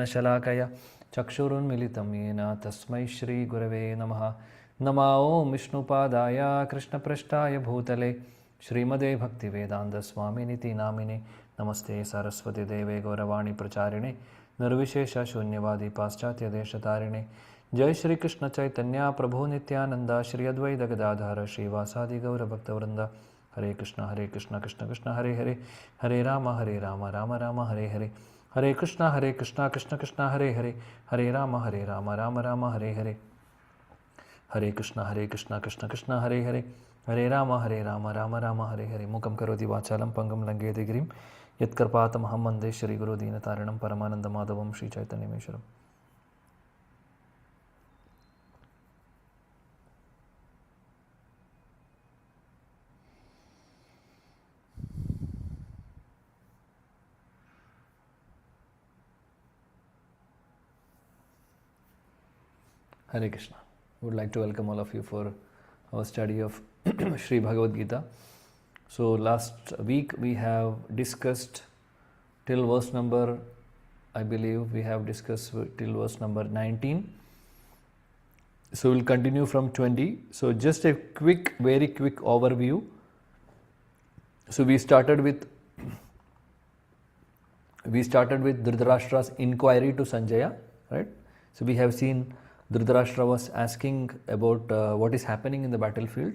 शलाकया चक्षुरुन्मिलितं येन तस्मै श्रीगुरवे नमः। नमो ॐ विष्णुपादाय कृष्णपृष्ठाय भूतले श्रीमदे भक्तिवेदान्तस्वामिनिति नामिने। नमस्ते सरस्वतीदेवे गौरवाणी प्रचारिणे निर्विशेषशून्यवादी पाश्चात्यदेशतारिणे। जय श्री कृष्ण चैतन्य प्रभु नित्यानंद श्री अद्वैत गदाधर श्रीवासादि गौरभक्तवृंद। हरे कृष्ण कृष्ण कृष्ण हरे हरे, हरे राम राम राम हरे हरे, हरे कृष्ण कृष्ण कृष्ण हरे हरे, हरे राम राम राम हरे हरे, हरे कृष्ण कृष्ण कृष्ण हरे हरे, हरे राम राम राम हरे हरे। मुखं करोति वाचालं पंगुं लङ्घयति गिरिं यत्कृपातमहं वन्दे श्रीगुरुदीनतारिणं परमानन्दमाधवं श्रीचैतन्यमीश्वरम्। Hare Krishna. Would like to welcome all of you for our study of Sri Bhagavad Gita. So last week we have discussed till verse number, I believe we have discussed till verse number 19. So we'll continue from 20. So just a very quick overview. So we started with Dhritarashtra's inquiry to Sanjaya, right? So we have seen Dhritarashtra was asking about what is happening in the battlefield,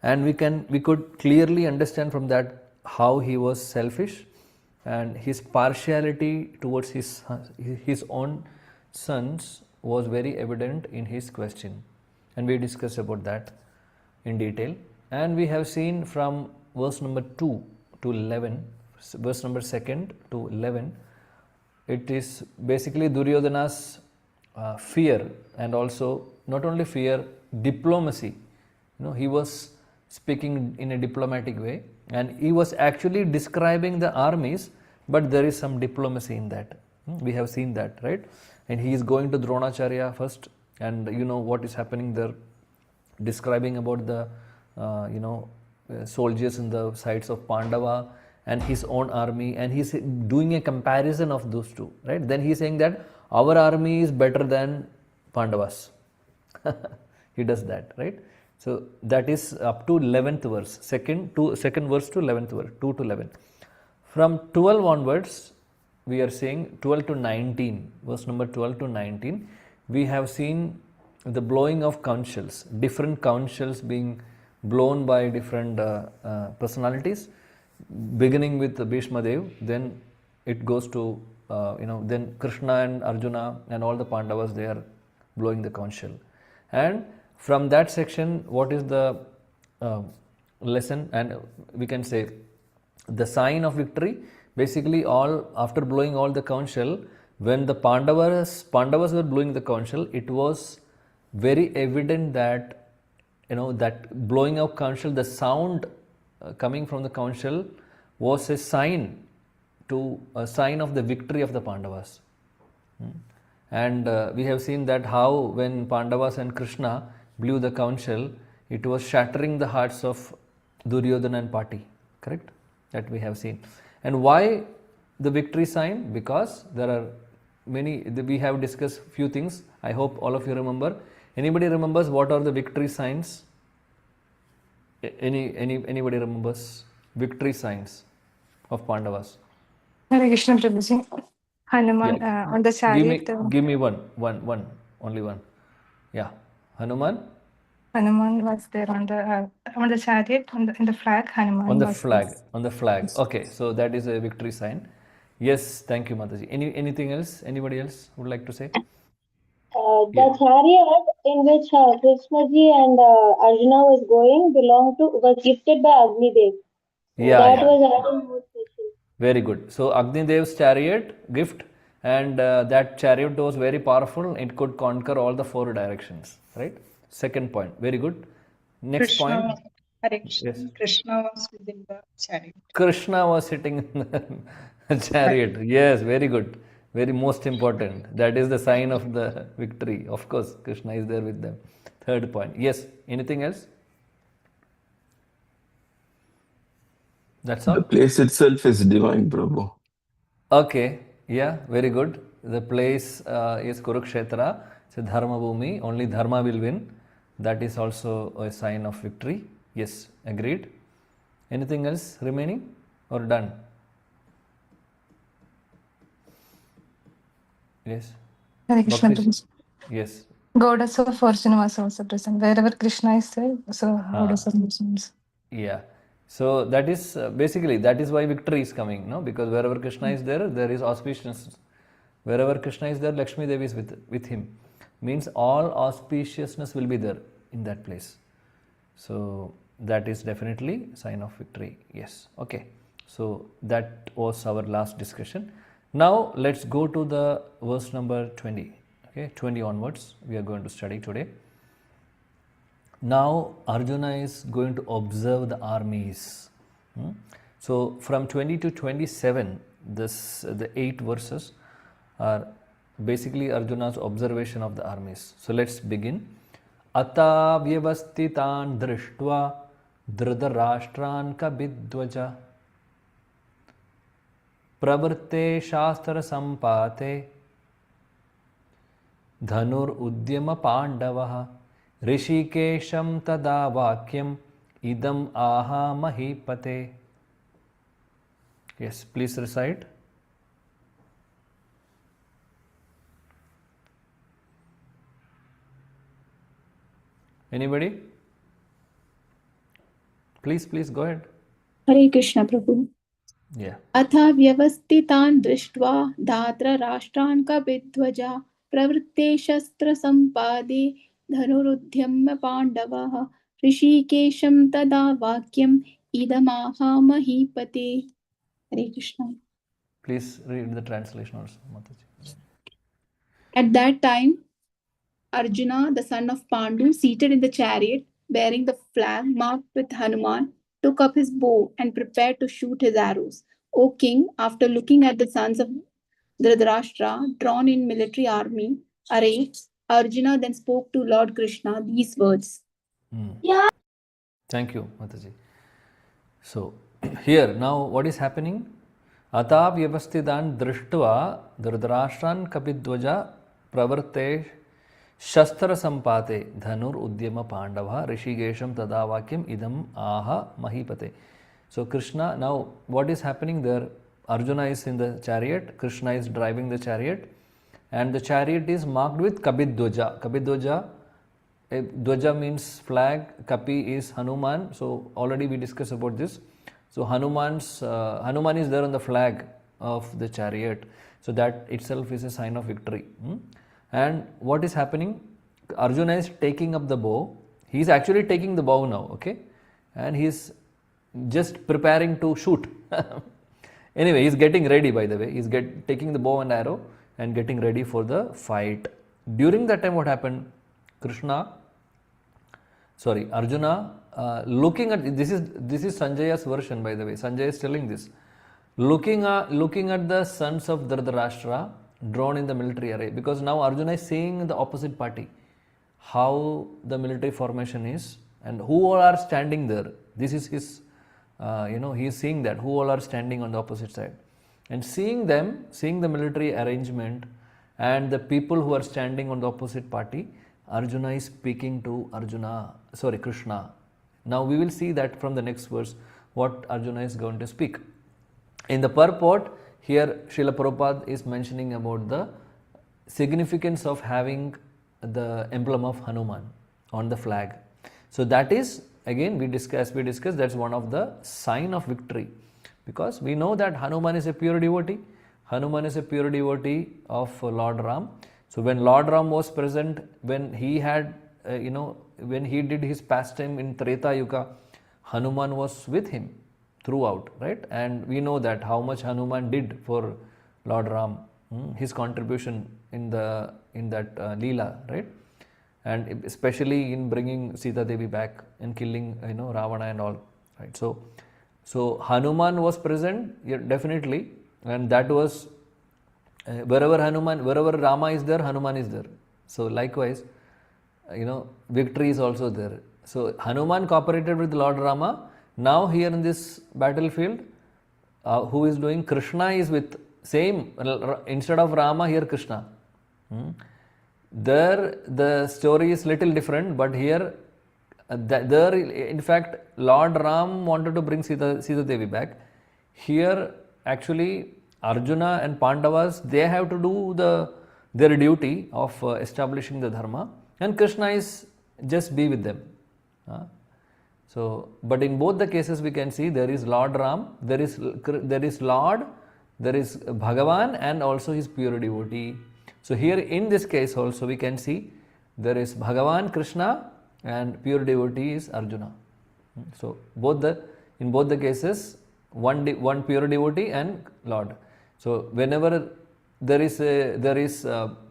and we could clearly understand from that how he was selfish and his partiality towards his own sons was very evident in his question, and we discussed about that in detail. And we have seen from verse number 2 to 11, verse number 2 to 11, it is basically Duryodhana's fear, and also not only fear, diplomacy. He was speaking in a diplomatic way, and he was actually describing the armies, but there is some diplomacy in that. We have seen that, right? And he is going to Dronacharya first, and what is happening there, describing about the soldiers in the sides of Pandava and his own army, and he's doing a comparison of those two, right? Then he's saying that our army is better than Pandavas. He does that, right? So that is up to 11th verse, second verse to 11th verse, 2 to 11. From 12 onwards, we are saying 12 to 19, verse number 12 to 19, we have seen the blowing of conch shells, different conch shells being blown by different personalities, beginning with Bhishma Dev, then it goes to then Krishna and Arjuna and all the Pandavas, they are blowing the conch shell. And from that section, what is the lesson? And we can say the sign of victory, basically after blowing all the conch shell, when the Pandavas were blowing the conch shell, it was very evident that that blowing of conch shell, the sound coming from the conch shell was a sign of the victory of the Pandavas. And we have seen that how when Pandavas and Krishna blew the conch shell, it was shattering the hearts of Duryodhana and Pati, correct? That we have seen. And why the victory sign? Because there are many, we have discussed few things. I hope all of you remember. Anybody remembers what are the victory signs? Anybody remembers victory signs of Pandavas? Hare Krishna Prabhuji. Hanuman on the chariot. Give me one, only one. Yeah, Hanuman. Hanuman was there on the chariot, in the flag. Hanuman on the was flag. there. On the flag. Okay, so that is a victory sign. Yes, thank you, Mataji. Anything else? Anybody else would like to say? The chariot in which Krishna ji and Arjuna was gifted by Agni Dev. So that was adding more special. Very good. So Agni Dev's chariot gift, and that chariot was very powerful. It could conquer all the 4 directions, right? Second point. Very good. Next Krishna, point. Hare Krishna. Yes. Krishna was within the chariot. Krishna was sitting in the chariot. Yes, very good. Very most important. That is the sign of the victory. Of course, Krishna is there with them. Third point. Yes. Anything else? That's all? The place itself is divine, Prabhu. Okay. Yeah, very good. The place is Kurukshetra. It's a Dharma Bhumi. Only Dharma will win. That is also a sign of victory. Yes, agreed. Anything else remaining or done? Yes. Hare Krishna. Bhakti? Prabhu. Yes. Goddess of fortune was also present. Wherever Krishna is there, so goddess of fortune is. Yeah. So that is basically that is why victory is coming, no? Because wherever Krishna is there, there is auspiciousness. Wherever Krishna is there, Lakshmi Devi is with him. Means all auspiciousness will be there in that place. So that is definitely sign of victory. Yes. Okay. So that was our last discussion. Now let's go to the verse number 20. Okay, 20 onwards we are going to study today. Now Arjuna is going to observe the armies. So from 20 to 27, the 8 verses are basically Arjuna's observation of the armies. So let's begin. Ata vyavastitan drishtva dhritarashtran kabidvaja pravritte shastra sampate dhanur udyama pandavah Rishikesham tada vakyam idam aha mahipate. Yes, please recite. Anybody? Please go ahead. Hare Krishna Prabhu. Yeah. Atha vyavasthitan drishtva dhatra rashtraन् kabidvaja pravritte shastra sampade dhanurudhyamya pandavah rishikesham tada vakyam idamaha mahipate. Hare Krishna. Please read the translation also, Mataji. At that time, Arjuna, the son of Pandu, seated in the chariot, bearing the flag marked with Hanuman, took up his bow and prepared to shoot his arrows. O king, after looking at the sons of Dhritarashtra drawn in military army array, Arjuna then spoke to Lord Krishna these words. Thank you, Mataji. So, here now what is happening? Ata vyavastidan drishtva dhritarashtran kapidvaja pravarte shastra sampate dhanur udyama pandava rishigesham tadavakyam idam aha mahipate. So Krishna, now what is happening there? Arjuna is in the chariot, Krishna is driving the chariot, and the chariot is marked with kabidvaja. Kabidvaja, dvaja means flag, kapi is Hanuman. So already we discussed about this. So Hanuman is there on the flag of the chariot. So that itself is a sign of victory. And what is happening? Arjuna is taking up the bow. He is actually taking the bow now, okay? And he is just preparing to shoot. Anyway, he is getting ready, by the way. He is taking the bow and arrow and getting ready for the fight. During that time, what happened? Arjuna, looking at this is Sanjaya's version, by the way. Sanjaya is telling this. Looking at the sons of Dhritarashtra drawn in the military array, because now Arjuna is seeing the opposite party, how the military formation is and who all are standing there. This is his, he is seeing that who all are standing on the opposite side, and seeing the military arrangement and the people who are standing on the opposite party. Arjuna is speaking to Krishna. Now we will see that from the next verse what Arjuna is going to speak. In the purport, here Srila Prabhupada is mentioning about the significance of having the emblem of Hanuman on the flag. So that is, again, we discussed, that's one of the sign of victory, because we know that Hanuman is a pure devotee. Hanuman is a pure devotee of Lord Ram. So when Lord Ram was present, when he had, when he did his pastime in Treta Yuga, Hanuman was with him throughout, right? And we know that how much Hanuman did for Lord Ram, his contribution in that Leela, right? And especially in bringing Sita Devi back and killing, Ravana and all, right? So Hanuman was present, yeah, definitely, and that was wherever Rama is there, Hanuman is there. So likewise, victory is also there. So Hanuman cooperated with Lord Rama. Now here in this battlefield, who is doing? Krishna is with same, instead of Rama, here Krishna. There the story is little different, but here, there in fact Lord Ram wanted to bring Sita Devi back. Here actually Arjuna and Pandavas, they have to do their duty of establishing the dharma, and Krishna is just be with them. So, but in both the cases we can see there is Lord Ram, there is Lord, there is Bhagavan, and also his pure devotee. So here in this case also we can see there is Bhagavan Krishna and pure devotee is Arjuna. So in both the cases one pure devotee and Lord. So whenever there is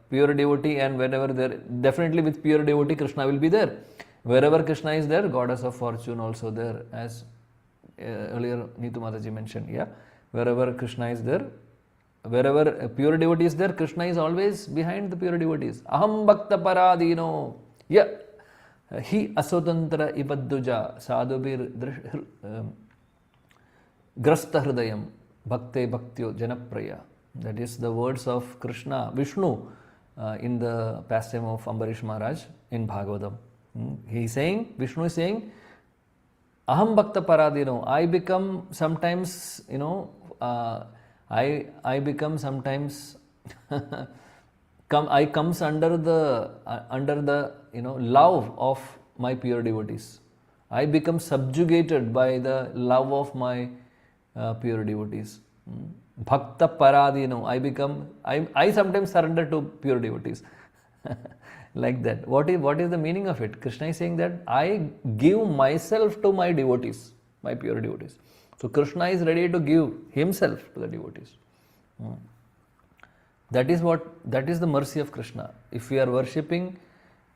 pure devotee, and whenever there, definitely with pure devotee Krishna will be there. Wherever Krishna is there, goddess of fortune also there, as earlier Neetu Mataji mentioned. Yeah, wherever Krishna is there, wherever a pure devotee is there, Krishna is always behind the pure devotees. Aham bhakta paradino, yeah, hi asotantra ibadduja sadhubir grasta hridayam bhakte bhaktyo janapraya. That is the words of Krishna, Vishnu, in the pastime of Ambarish Maharaj in Bhagavatam. He is saying, Vishnu is saying, Aham bhakta paradino, I become sometimes, I become sometimes I comes under the love of my pure devotees. I become subjugated by the love of my pure devotees. Bhakta paradino, I sometimes surrender to pure devotees. Like that. What is the meaning of it? Krishna is saying that I give myself to my devotees, my pure devotees. So Krishna is ready to give himself to the devotees. That is the mercy of Krishna. If we are worshipping,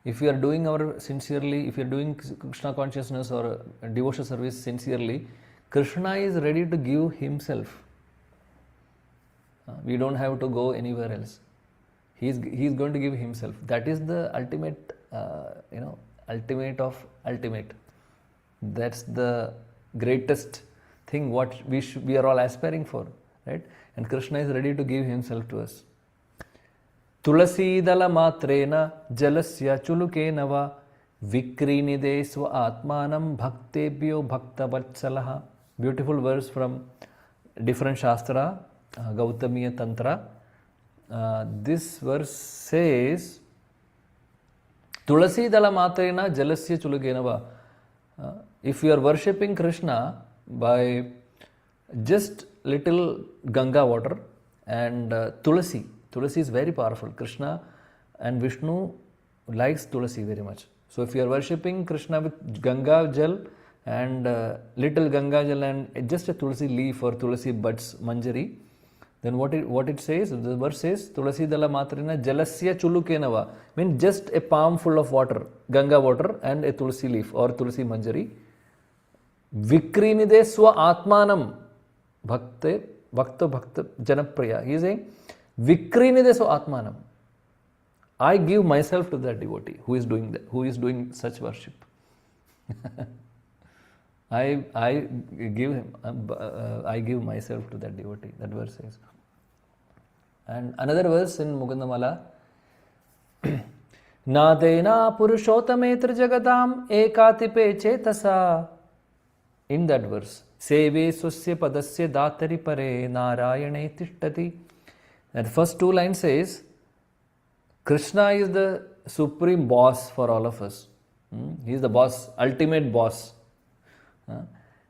if we are doing sincerely, if you are doing Krishna consciousness or devotional service sincerely, Krishna is ready to give himself. We don't have to go anywhere else. He is going to give himself. That is the ultimate, ultimate of ultimate. That's the greatest thing what we are all aspiring for, right? And Krishna is ready to give himself to us. Tulasi dala matrena jalasya chulukena va vikrinide swa atmanam bhaktebhyo bhakta vatsalaha. Beautiful verse from different Shastra, Gautamiya Tantra. This verse says, Tulasi dala matrena jalasya chulukena va. If you are worshipping Krishna by just little Ganga water and Tulasi. Tulasi is very powerful. Krishna and Vishnu likes Tulasi very much. So if you are worshipping Krishna with Ganga Jal and little Ganga Jal and just a Tulasi leaf or Tulasi buds, manjari, then what it says, the verse says, Tulasi dala matrina jalasya chulukenava, means just a palm full of water, Ganga water and a Tulasi leaf or Tulasi manjari. Vikrinide swa atmanam bhakta janapriya. He is saying, Vikrinide swa atmanam. I give myself to that devotee who is doing such worship. I give myself to that devotee. That verse says. And another verse in Mukundamala, Nadena purushotametra jagadam ekatipe chetasa. In that verse, Seve swasya padasya datari pare narayane tishtati. And the first two lines says, Krishna is the supreme boss for all of us. He is the boss, ultimate boss.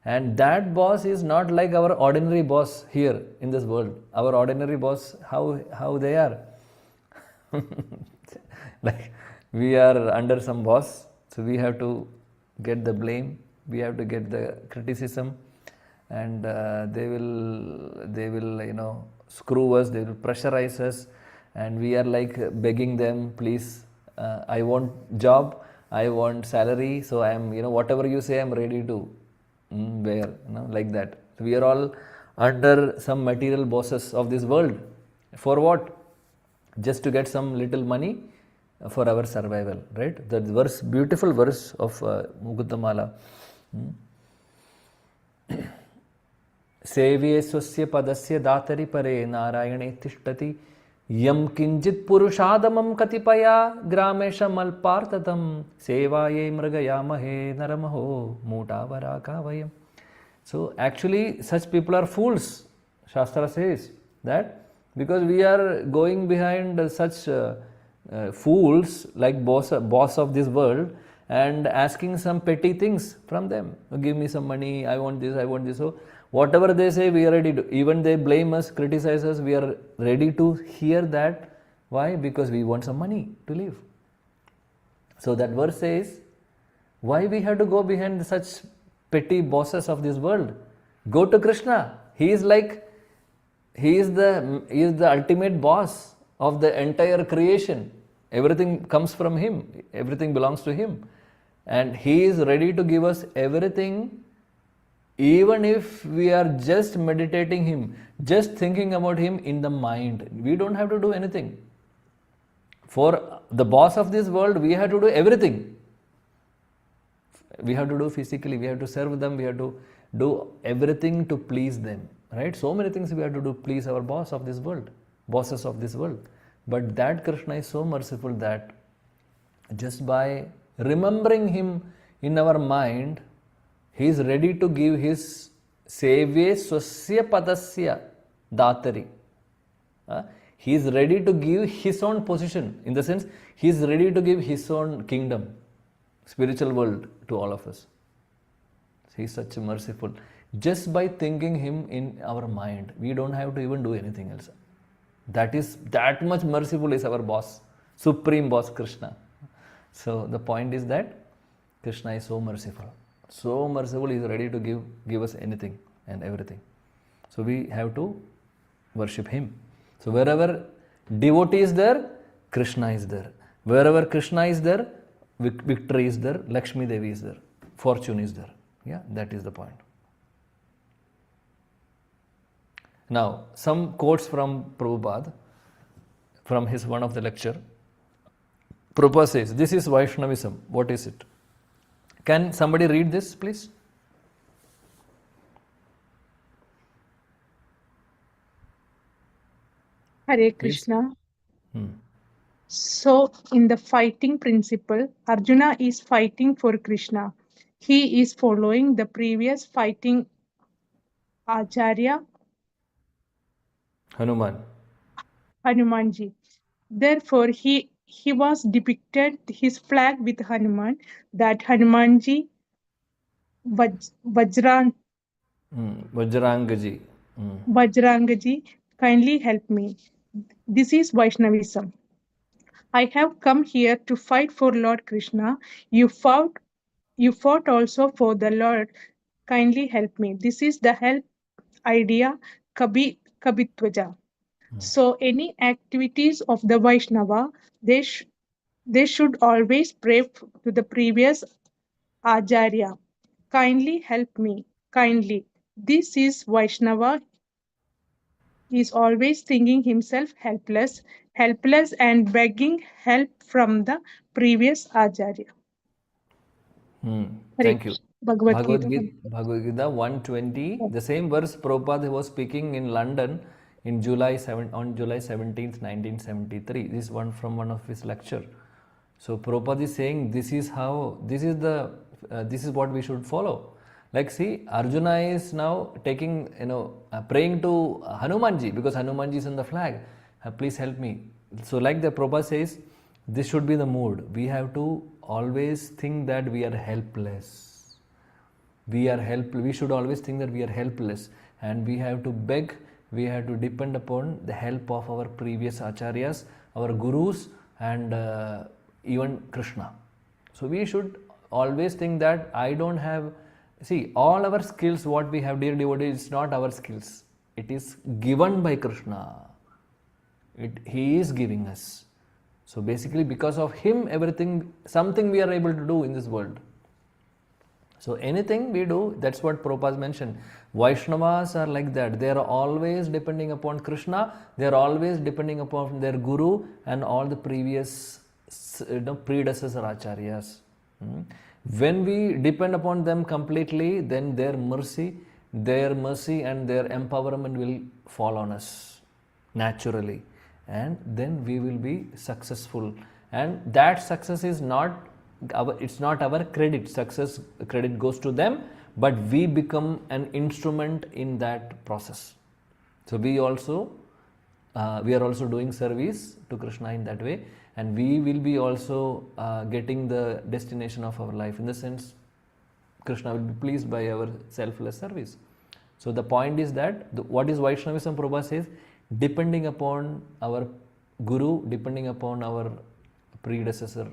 And that boss is not like our ordinary boss here in this world. Our ordinary boss, how they are. Like we are under some boss, so we have to get the blame, we have to get the criticism, and they will screw us, they will pressurize us, and we are like begging them, please, I want job, I want salary, so I am, whatever you say, I am ready to bear, like that. So we are all under some material bosses of this world. For what? Just to get some little money for our survival, right? That verse, beautiful verse of Mukundamala. Sevye swasya padasya datari pare narayane tishtati yam kinjit purushadamam katipaya gramesham alpartatam sevaye mragayamahe naramaho mutavaraka vayam. So actually such people are fools. Shastra says that because we are going behind such fools like boss of this world and asking some petty things from them. Give me some money, I want this, I want this. So whatever they say, we are ready to, even they blame us, criticize us, we are ready to hear that. Why? Because we want some money to live. So that verse says, why we have to go behind such petty bosses of this world? Go to Krishna. He is the ultimate boss of the entire creation. Everything comes from him. Everything belongs to him. And he is ready to give us everything, even if we are just meditating him, just thinking about him in the mind. We don't have to do anything. For the boss of this world, we have to do everything. We have to do physically, we have to serve them, we have to do everything to please them. Right? So many things we have to do to please our boss of this world, bosses of this world. But that Krishna is so merciful that just by remembering him in our mind, he is ready to give his sevye swasya padasya datari. He is ready to give his own position. In the sense, he is ready to give his own kingdom, spiritual world to all of us. He is such merciful. Just by thinking him in our mind, we don't have to even do anything else. That much merciful is our boss, supreme boss Krishna. So the point is that Krishna is so merciful. So merciful, he is ready to give us anything and everything. So we have to worship him. So wherever devotee is there, Krishna is there. Wherever Krishna is there, victory is there, Lakshmi Devi is there, fortune is there. Yeah, that is the point. Now, some quotes from Prabhupada, from his one of the lecture. Prabhupada says, this is Vaishnavism. What is it? Can somebody read this, please? Hare Please. Krishna. So, in the fighting principle, Arjuna is fighting for Krishna. He is following the previous fighting Acharya Hanumanji. Therefore, he was depicted his flag with Hanuman, that Hanumanji Vajrangaji. Vajrangaji, kindly help me. This is Vaishnavism. I have come here to fight for Lord Krishna. You fought also for the Lord. Kindly help me. This is the help idea, Kabitwaja. So any activities of the Vaishnava, they should always pray to the previous Acharya. Kindly help me. Kindly. This is Vaishnava. Is always thinking himself helpless and begging help from the previous Acharya. Thank you. Bhagavad Gita. Bhagavad Gita 120. The same verse Prabhupada was speaking in London on July 17th, 1973. This is from one of his lecture. So Prabhupada is saying this is what we should follow. Like see, Arjuna is now taking, praying to Hanumanji because Hanumanji is on the flag. Please help me. So like the Prabhupada says, this should be the mood. We have to always think that we are helpless. We should always think that we are helpless and we have to beg, we have to depend upon the help of our previous acharyas, our gurus and even Krishna. So we should always think that I don't have, see, all our skills, what we have, dear devotees, it's not our skills. It is given by Krishna. He is giving us. So basically because of him, something we are able to do in this world. So anything we do, that's what Prabhupada mentioned. Vaishnavas are like that. They are always depending upon Krishna. They are always depending upon their guru and all the previous predecessor acharyas. When we depend upon them completely, then their mercy their mercy and their empowerment will fall on us naturally, and then we will be successful. And that success is not it's not our credit. Success credit goes to them, but we become an instrument in that process. So we are also doing service to Krishna in that way, and we will be also getting the destination of our life. In the sense, Krishna will be pleased by our selfless service. So the point is that what is Vaishnavism? Prabhupada says, depending upon our Guru, depending upon our predecessor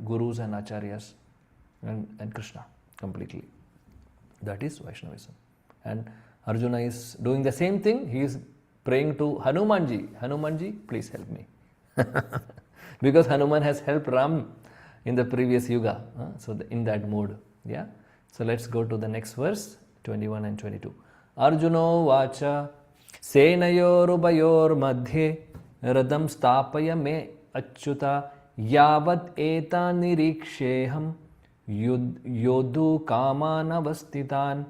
Gurus and Acharyas and Krishna completely. That is Vaishnavism. And Arjuna is doing the same thing. He is praying to Hanumanji. Hanumanji, please help me. Because Hanuman has helped Ram in the previous yuga. So in that mode. Yeah. So let's go to the next verse, 21 and 22. Arjuno vacha senayorubayor madhye radam stapaya me achyuta yavat eta niriksheham yodu kamanavastitan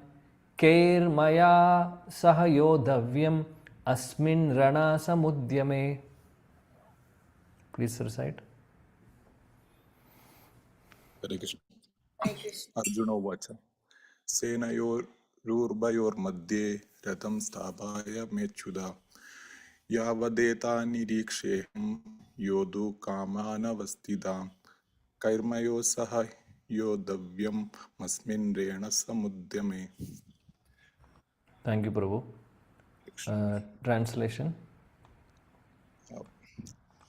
kairmaya sahayodavyam asmin rana samudyame. Please recite. Hare Krishna. Arjuna vacha senayorurbayor madhye ratam sthapaya mechuda yavadeta niriksheham yodu kamanavastidam kairmayo saha yodavyam masmin rena samudyame. Thank you, Prabhu. Translation.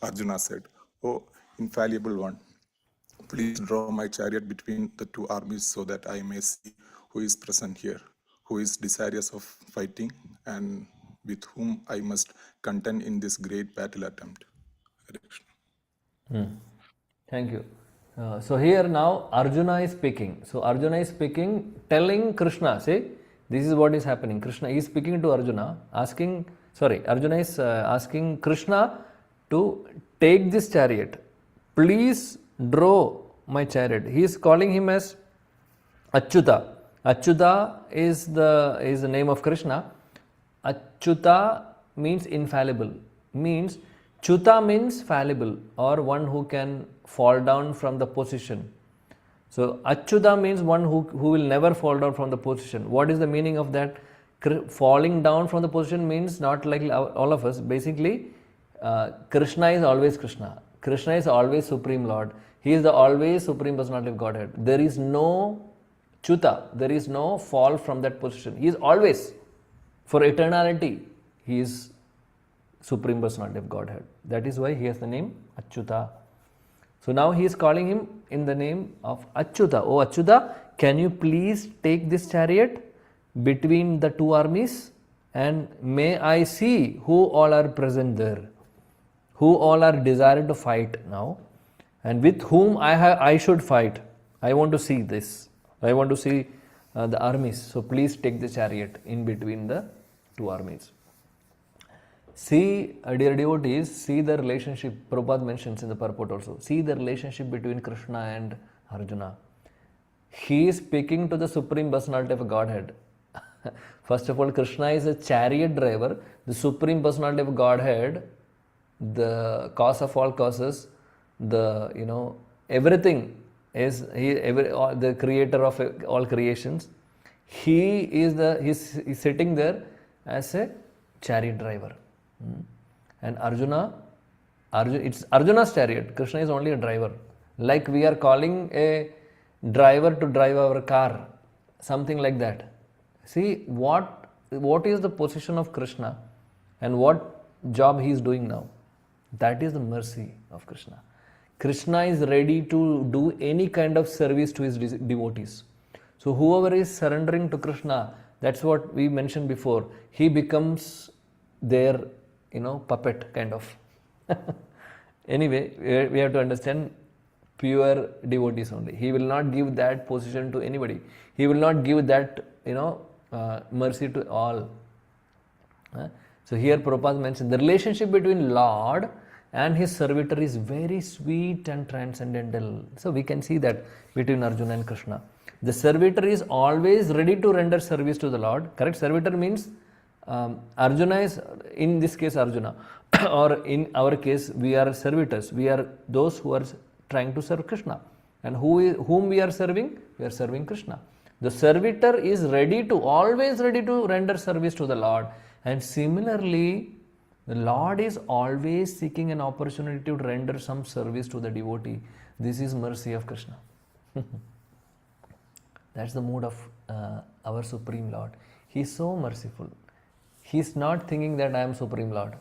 Arjuna said, "O infallible one, please draw my chariot between the two armies so that I may see who is present here, who is desirous of fighting, and with whom I must contend in this great battle attempt." Hare Krishna. Thank you. So here now Arjuna is speaking. So Arjuna is speaking, telling Krishna, say, this is what is happening. Krishna is speaking to Arjuna, Arjuna is asking Krishna to take this chariot. Please draw my chariot. He is calling him as Achyuta. Achyuta is the name of Krishna. Achyuta means infallible. Means Chuta means fallible, or one who can fall down from the position. So Achyuta means one who will never fall down from the position. What is the meaning of that? Falling down from the position means not like all of us. Basically, Krishna is always Krishna. Krishna is always Supreme Lord. He is the always Supreme Personality of Godhead. There is no Chuta. There is no fall from that position. He is always, for eternity, He is Supreme Personality of Godhead. That is why He has the name Achyuta. So now He is calling Him in the name of Achyuta. Oh Achyuta, can you please take this chariot between the two armies, and may I see who all are present there, who all are desired to fight now, and with whom I should fight. I want to see this. I want to see the armies. So please take the chariot in between the two armies. See, dear devotees, see the relationship. Prabhupada mentions in the purport also. See the relationship between Krishna and Arjuna. He is speaking to the Supreme Personality of Godhead. First of all, Krishna is a chariot driver. The Supreme Personality of Godhead, the cause of all causes, everything is the creator of all creations. He is sitting there as a chariot driver. And it's Arjuna's chariot. Krishna is only a driver. Like we are calling a driver to drive our car, something like that. See what is the position of Krishna and what job he is doing now. That is the mercy of Krishna. Krishna is ready to do any kind of service to his devotees. So whoever is surrendering to Krishna, that's what we mentioned before, he becomes their puppet kind of. Anyway, we have to understand pure devotees only. He will not give that position to anybody. He will not give that mercy to all. So here Prabhupada mentioned the relationship between Lord and his servitor is very sweet and transcendental. So we can see that between Arjuna and Krishna. The servitor is always ready to render service to the Lord. Correct? Servitor means Arjuna is, in this case Arjuna, or in our case we are servitors. We are those who are trying to serve Krishna. And whom we are serving? We are serving Krishna. The servitor is always ready to render service to the Lord. And similarly, the Lord is always seeking an opportunity to render some service to the devotee. This is mercy of Krishna. That's the mood of our Supreme Lord. He is so merciful. He is not thinking that I am Supreme Lord.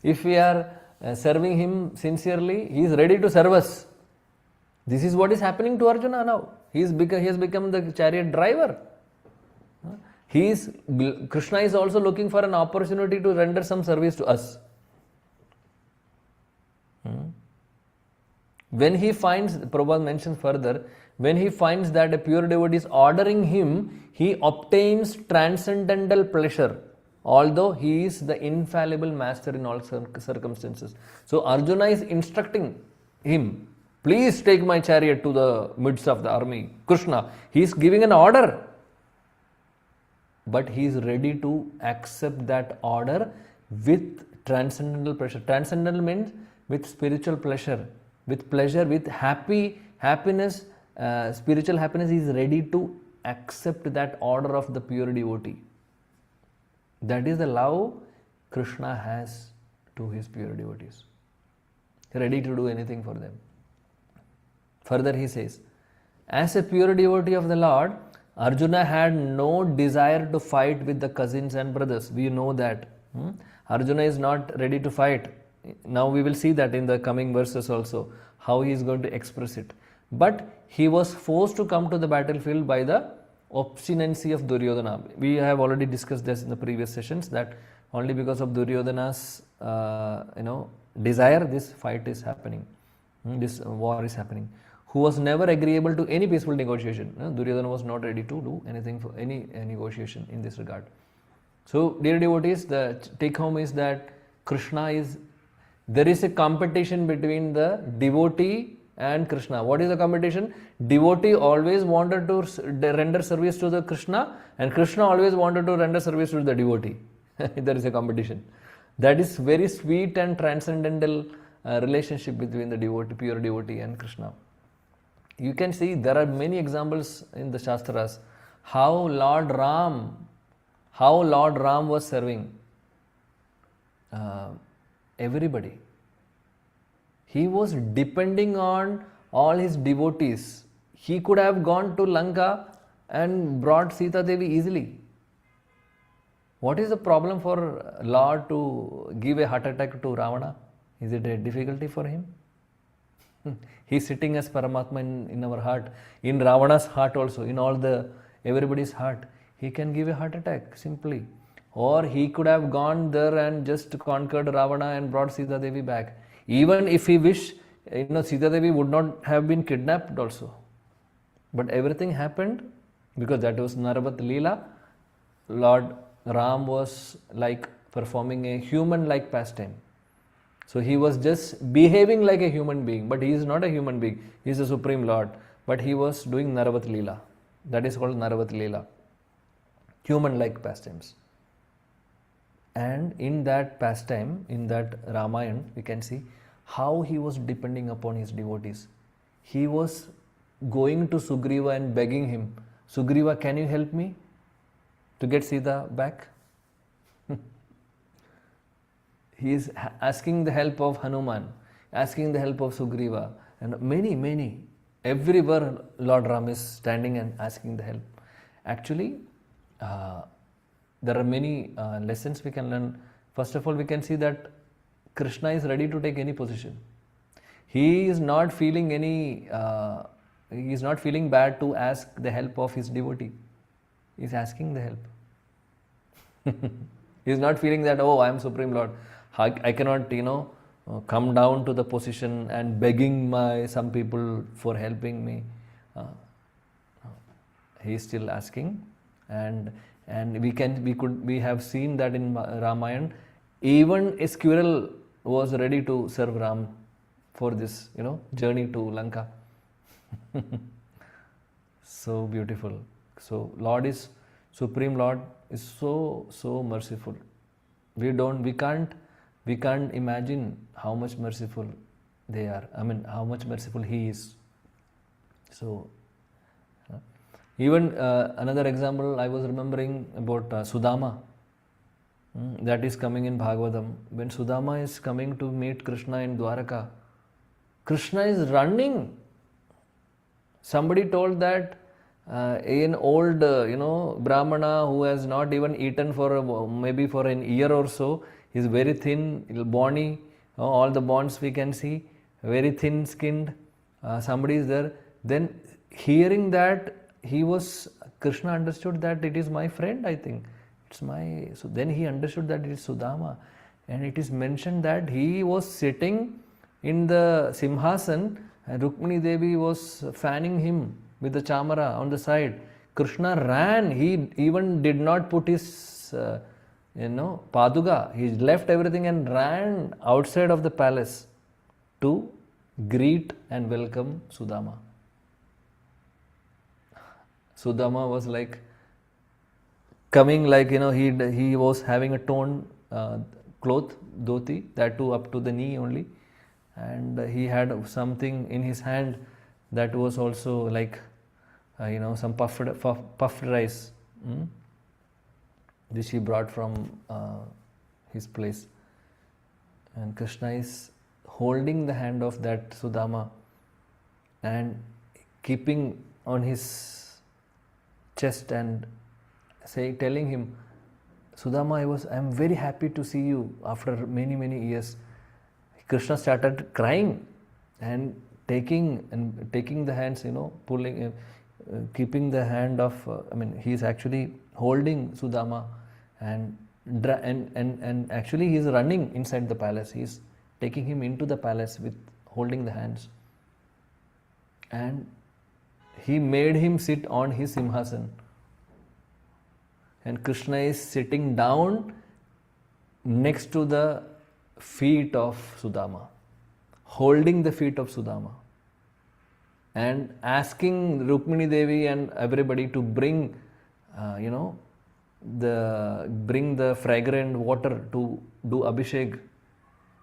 If we are serving Him sincerely, He is ready to serve us. This is what is happening to Arjuna now. He has become the chariot driver. Krishna is also looking for an opportunity to render some service to us. When he finds, Prabhupada mentions further, when he finds that a pure devotee is ordering him, he obtains transcendental pleasure, although he is the infallible master in all circumstances. So Arjuna is instructing him, please take my chariot to the midst of the army. Krishna, he is giving an order, but he is ready to accept that order with transcendental pleasure. Transcendental means with spiritual pleasure, with pleasure, with happiness, spiritual happiness. He is ready to accept that order of the pure devotee. That is the love Krishna has to his pure devotees. Ready to do anything for them. Further he says, as a pure devotee of the Lord, Arjuna had no desire to fight with the cousins and brothers. We know that. Arjuna is not ready to fight. Now we will see that in the coming verses also, how he is going to express it. But he was forced to come to the battlefield by the obstinacy of Duryodhana. We have already discussed this in the previous sessions, that only because of Duryodhana's desire, this fight is happening. This war is happening. Who was never agreeable to any peaceful negotiation. Duryodhana was not ready to do anything for any negotiation in this regard. So, dear devotees, the take home is that there is a competition between the devotee and Krishna. What is the competition? Devotee always wanted to render service to the Krishna, and Krishna always wanted to render service to the devotee. There is a competition. That is very sweet and transcendental relationship between the devotee, pure devotee, and Krishna. You can see there are many examples in the Shastras how Lord Ram was serving everybody. He was depending on all his devotees. He could have gone to Lanka and brought Sita Devi easily. What is the problem for Lord to give a heart attack to Ravana? Is it a difficulty for him? He is sitting as Paramatma in our heart, in Ravana's heart also, in everybody's heart. He can give a heart attack simply. Or he could have gone there and just conquered Ravana and brought Sita Devi back. Even if he wished, Sita Devi would not have been kidnapped also. But everything happened because that was Narvat Leela. Lord Ram was like performing a human-like pastime. So he was just behaving like a human being, but he is not a human being. He is the Supreme Lord. But he was doing Narvat Leela. That is called Narvat Leela. Human-like pastimes. And in that pastime, in that Ramayana, we can see how he was depending upon his devotees. He was going to Sugriva and begging him, Sugriva, can you help me to get Sita back? He is asking the help of Hanuman, asking the help of Sugriva, and many. Everywhere Lord Ram is standing and asking the help. Actually, there are many lessons we can learn. First of all, we can see that Krishna is ready to take any position. He is not feeling he is not feeling bad to ask the help of his devotee. He is asking the help. He is not feeling that, oh, I am Supreme Lord. I cannot, come down to the position and begging some people for helping me. He is still asking, and we have seen that in Ramayana, even a squirrel was ready to serve Ram for this, journey to Lanka. So beautiful. So Lord is Supreme Lord is so merciful. We can't imagine how much merciful they are. I mean, how much merciful He is. So even another example I was remembering about Sudama. That is coming in Bhagavatam. When Sudama is coming to meet Krishna in Dwaraka, Krishna is running. Somebody told that an old, Brahmana who has not even eaten for maybe for an year or so, is very thin, bony, all the bones we can see, very thin skinned. Somebody is there. Then hearing that, Krishna understood that it is my friend, I think. So then he understood that it is Sudama. And it is mentioned that he was sitting in the Simhasan and Rukmini Devi was fanning him with the chamara on the side. Krishna ran. He even did not put his, paduga. He left everything and ran outside of the palace to greet and welcome Sudama. Sudama was like coming like, he was having a torn cloth, dhoti, that too up to the knee only. And he had something in his hand that was also like, some puffed rice, which he brought from his place. And Krishna is holding the hand of that Sudama and keeping on his chest and telling him, Sudama, I am very happy to see you after many, many years. Krishna started crying and taking the hands, pulling, keeping the hand of, he is actually holding Sudama and actually he is running inside the palace. He is taking him into the palace with holding the hands. And he made him sit on his Simhasan. And Krishna is sitting down next to the feet of Sudama, holding the feet of Sudama, and asking Rukmini Devi and everybody to bring, the fragrant water to do Abhishek,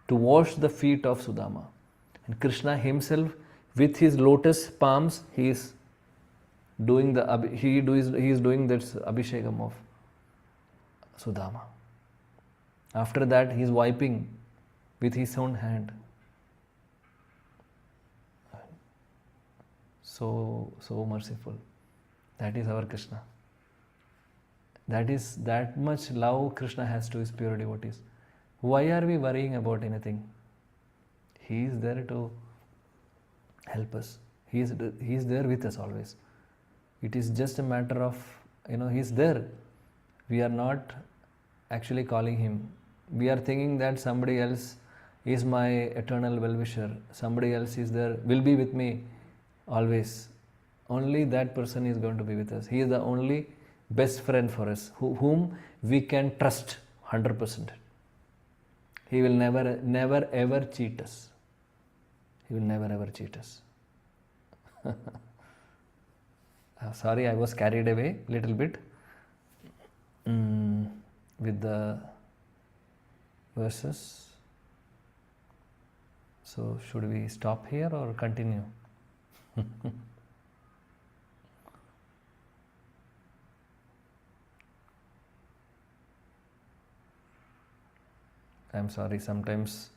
to wash the feet of Sudama. And Krishna himself, with his lotus palms, he is doing this Abhishekam of Sudama. After that, he is wiping with his own hand. So merciful. That is our Krishna. That much love Krishna has to his pure devotees. Why are we worrying about anything? He is there to help us. He is there with us always. It is just a matter of, he is there. We are not actually calling him. We are thinking that somebody else is my eternal well-wisher. Somebody else is there, will be with me always. Only that person is going to be with us. He is the only best friend for us, whom we can trust 100%. He will never ever cheat us. He will never ever cheat us. Sorry, I was carried away a little bit with the verses. So should we stop here or continue? I'm sorry, sometimes.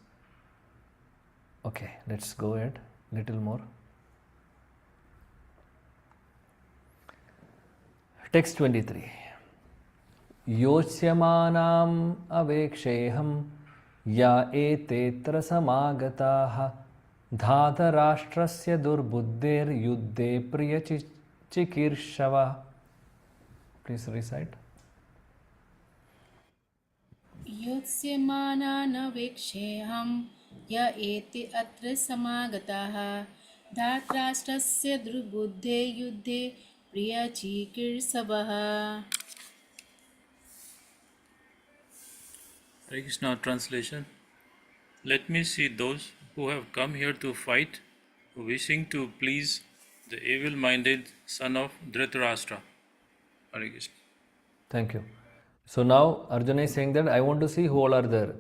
Okay, let's go ahead little more. Text 23. Yosyamanam aveksheham ya etetra samagataha dhatarashtrasya durbuddher yuddhe priya chikirshava. Please recite. योत्स्यमानानवेक्षेऽहं य एते अत्र समागताः धार्तराष्ट्रस्य दुर्बुद्धे युद्धे प्रियचिकीर्षवः. Hare Krishna translation. Let me see those who have come here to fight, wishing to please The evil-minded son of Dhritarashtra. Hare Krishna. Thank you. So now Arjuna is saying that I want to see who all are there.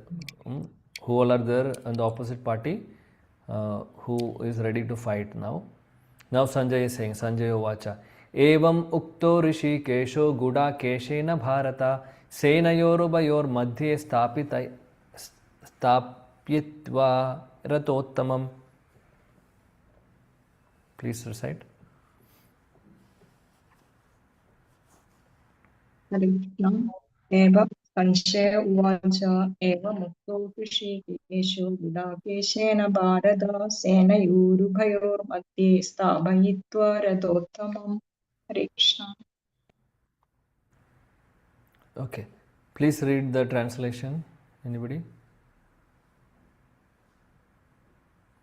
Who all are there on the opposite party, who is ready to fight now. Now Sanjay is saying, Sanjay Vacha, Evam Ukto Rishi Kesho Guda Keshena Bharata Senayorubayor Madhye Stapyitva Ratottamam. Please recite. हरे कृष्ण एवं संशय उवाच एवमुक्तो ऋषिकेशो गुडाकेशेन भारत सेनयोरुभयोर्मध्ये स्थापयित्वा रथोत्तमम् हरे Krishna Okay. Please read the translation. Anybody?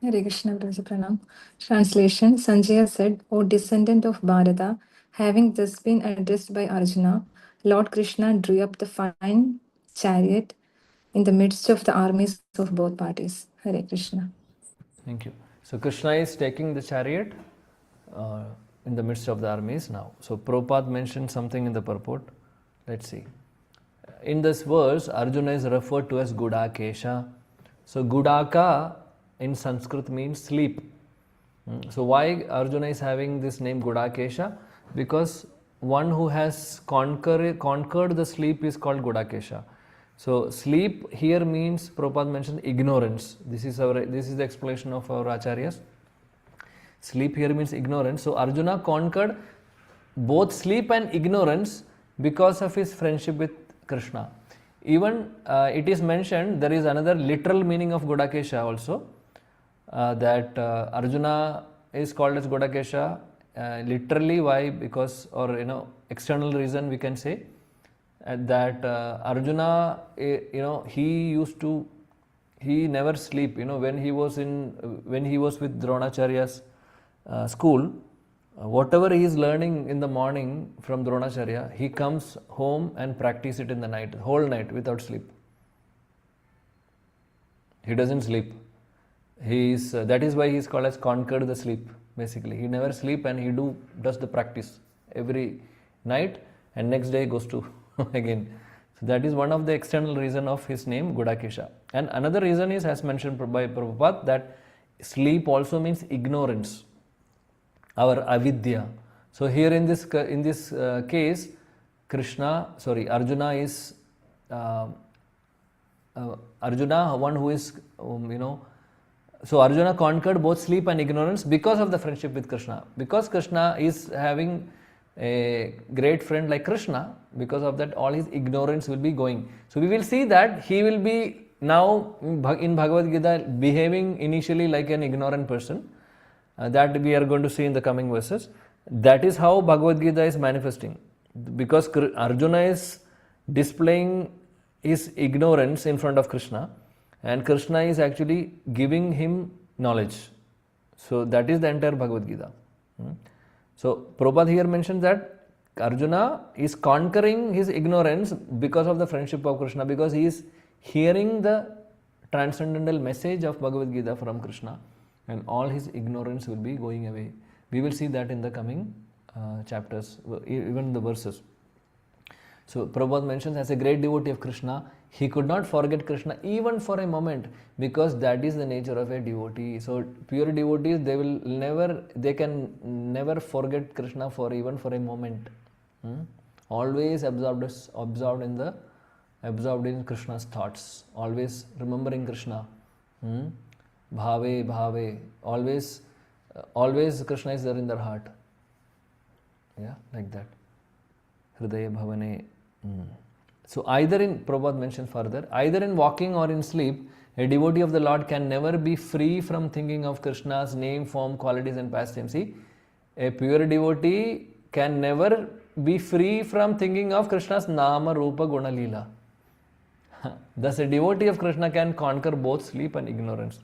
Hare Krishna, Guruji Pranam. Translation: Sanjaya said, O descendant of Bharata, having thus been addressed by Arjuna, Lord Krishna drew up the fine chariot in the midst of the armies of both parties. Hare Krishna. Thank you. So Krishna is taking the chariot in the midst of the armies now. So Prabhupada mentioned something in the purport. Let's see. In this verse, Arjuna is referred to as Gudakesha. So Gudaka in Sanskrit means sleep. So why Arjuna is having this name Gudakesha? Because one who has conquered the sleep is called Gudakesha. So sleep here means, Prabhupada mentioned, ignorance. This is the explanation of our acharyas. Sleep here means ignorance. So Arjuna conquered both sleep and ignorance because of his friendship with Krishna. Even it is mentioned, there is another literal meaning of Gudakesha also, that Arjuna is called as Gudakesha. Literally, why? Because, or external reason we can say that Arjuna, he never sleep. When he was with Dronacharya's school, whatever he is learning in the morning from Dronacharya, he comes home and practice it in the night, whole night without sleep. He doesn't sleep. That is why he is called as conquered the sleep. Basically, he never sleep and he does the practice every night, and next day goes to again. So that is one of the external reason of his name Gudakesha. And another reason is, as mentioned by Prabhupada, that sleep also means ignorance, our avidya. So here in this case, Arjuna is Arjuna, one who is so Arjuna conquered both sleep and ignorance because of the friendship with Krishna. Because Krishna is having a great friend like Krishna, because of that all his ignorance will be going. So we will see that he will be now in Bhagavad Gita behaving initially like an ignorant person. That we are going to see in the coming verses. That is how Bhagavad Gita is manifesting. Because Arjuna is displaying his ignorance in front of Krishna, and Krishna is actually giving him knowledge. So that is the entire Bhagavad Gita. So Prabhupada here mentions that Arjuna is conquering his ignorance because of the friendship of Krishna, because he is hearing the transcendental message of Bhagavad Gita from Krishna, and all his ignorance will be going away. We will see that in the coming chapters, even the verses. So Prabhupada mentions, as a great devotee of Krishna, he could not forget Krishna even for a moment, because that is the nature of a devotee. So pure devotees, they can never forget Krishna for even for a moment. Always absorbed in Krishna's thoughts, always remembering Krishna. Bhave, always Krishna is there in their heart. Yeah, like that. Hridaya bhavane. So Prabhupada mentions further, either in walking or in sleep, a devotee of the Lord can never be free from thinking of Krishna's name, form, qualities and pastimes. See, a pure devotee can never be free from thinking of Krishna's Nama, Rupa, Guna, Leela. Thus a devotee of Krishna can conquer both sleep and ignorance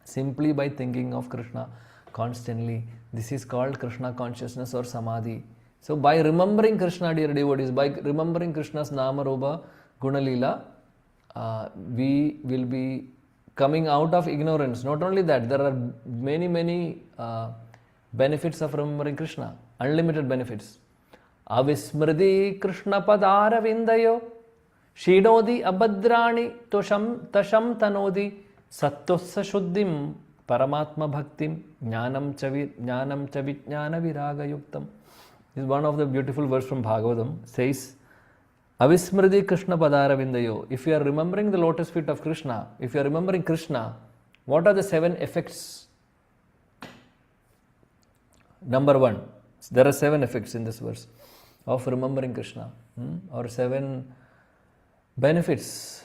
simply by thinking of Krishna constantly. This is called Krishna consciousness or Samadhi. So by remembering Krishna, dear devotees, by remembering Krishna's Nama, Rupa, Guna, Leela, we will be coming out of ignorance. Not only that, there are many benefits of remembering Krishna, unlimited benefits. Avismriti Krishna padara vindayo Shinodi abhadrani tasham tanodi sattosya shuddhim paramatma bhaktim jnanam chavijnana viraga yuktam. This is one of the beautiful verse from Bhagavatam. Says, Avismriti Krishna padara vindayo. If you are remembering the lotus feet of Krishna, if you are remembering Krishna, what are the 7 effects? Number 1, there are 7 effects in this verse of remembering Krishna, or 7 benefits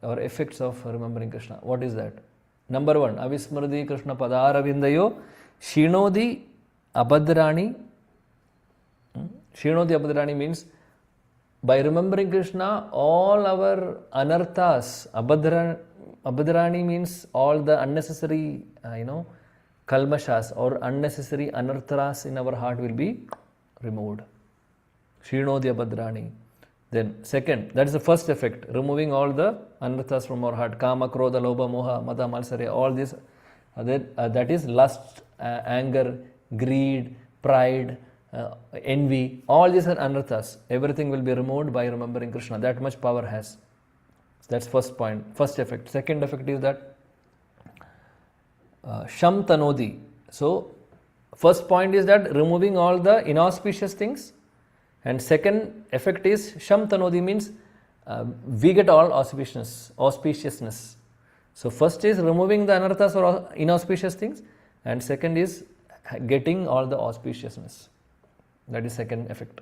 or effects of remembering Krishna. What is that? Number 1, Avismriti Krishna padara vindayo Shinodi abhadrani. Shinodi abhadrani means by remembering Krishna, all our anarthas, abhadrani means all the unnecessary, kalmashas or unnecessary anarthas in our heart will be removed. Shinodi abhadrani. Then second, that is the first effect, removing all the anarthas from our heart. Kama, krodha, lobha, moha, mada, malsarya, all this, that is lust, anger, greed, pride, envy, all these are anarthas. Everything will be removed by remembering Krishna. That much power has. That's first point, first effect. Second effect is that Sham Tanodi. So, first point is that removing all the inauspicious things, and second effect is Sham Tanodi means we get all auspiciousness. So, first is removing the anarthas or inauspicious things, and second is getting all the auspiciousness. That is second effect.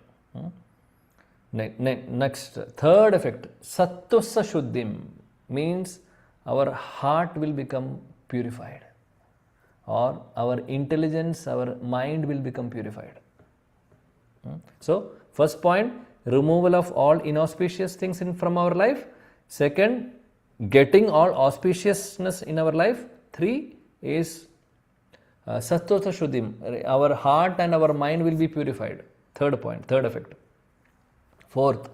Next, third effect, Sattvasa Shuddhim means our heart will become purified, or our intelligence, our mind will become purified. So, first point, removal of all inauspicious things from our life. Second, getting all auspiciousness in our life. 3 is Sattvasa Shuddhim, our heart and our mind will be purified. Third point, third effect. Fourth,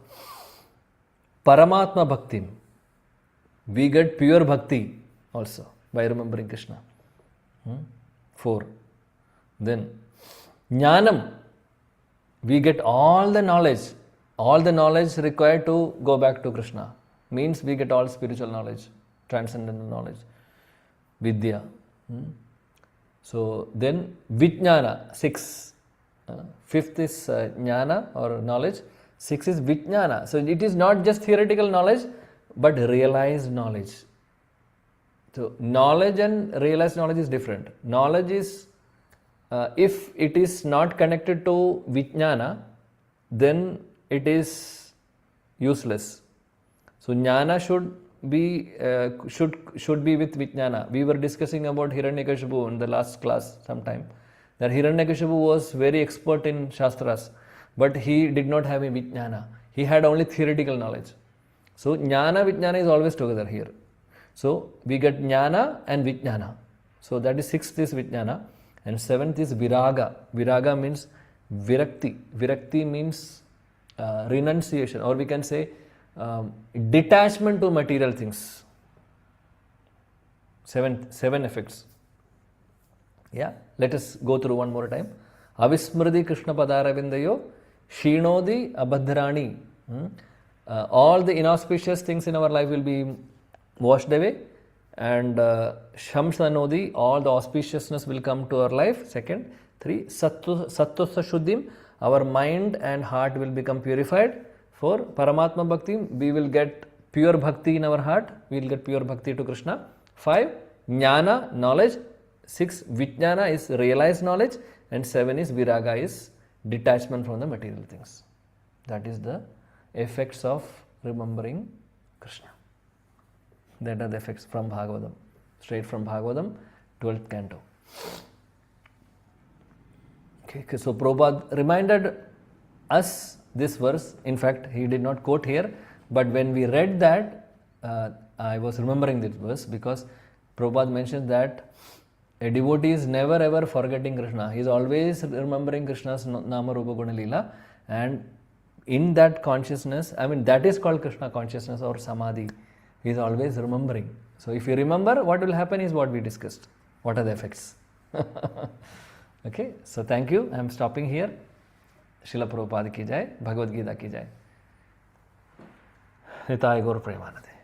Paramatma Bhaktim. We get pure bhakti also by remembering Krishna. 4. Then, Jnanam. We get all the knowledge required to go back to Krishna. Means we get all spiritual knowledge, transcendental knowledge, Vidya. So then Vijnana, 6. 5th is Jnana or knowledge. 6 is Vijnana. So it is not just theoretical knowledge, but realized knowledge. So knowledge and realized knowledge is different. Knowledge is, if it is not connected to Vijnana, then it is useless. So Jnana should be with Vijnana. We were discussing about Hiranyakashipu in the last class sometime. That Hiranyakashipu was very expert in Shastras, but he did not have a Vijnana. He had only theoretical knowledge. So Jnana, Vijnana is always together here. So we get Jnana and Vijnana. So that is 6th is Vijnana, and 7th is Viraga. Viraga means Virakti. Virakti means renunciation, or we can say detachment to material things. 7 effects. Yeah, let us go through one more time. Avismriti Krishna padara vindayo Shinodi abhadrani. All the inauspicious things in our life will be washed away, and Shamsanodi, all the auspiciousness will come to our life. Second. 3. Sattvasa Shuddhim, our mind and heart will become purified. 4. Paramatma Bhakti, we will get pure bhakti in our heart, we will get pure bhakti to Krishna. 5. Jnana, knowledge. 6. Vijnana is realized knowledge, and 7 is Viraga, is detachment from the material things. That is the effects of remembering Krishna. That are the effects from Bhagavatam, straight from Bhagavatam, 12th canto. Okay, so Prabhupada reminded us this verse. In fact, he did not quote here, but when we read that, I was remembering this verse because Prabhupada mentions that a devotee is never ever forgetting Krishna. He is always remembering Krishna's Nama Rupa Guna Leela, and in that consciousness, that is called Krishna consciousness or Samadhi. He is always remembering. So if you remember, what will happen is what we discussed. What are the effects? Okay, so thank you. I am stopping here. Srila Prabhupada ki jai, Bhagavad Gita ki jai. Nitai Gaur Premanade.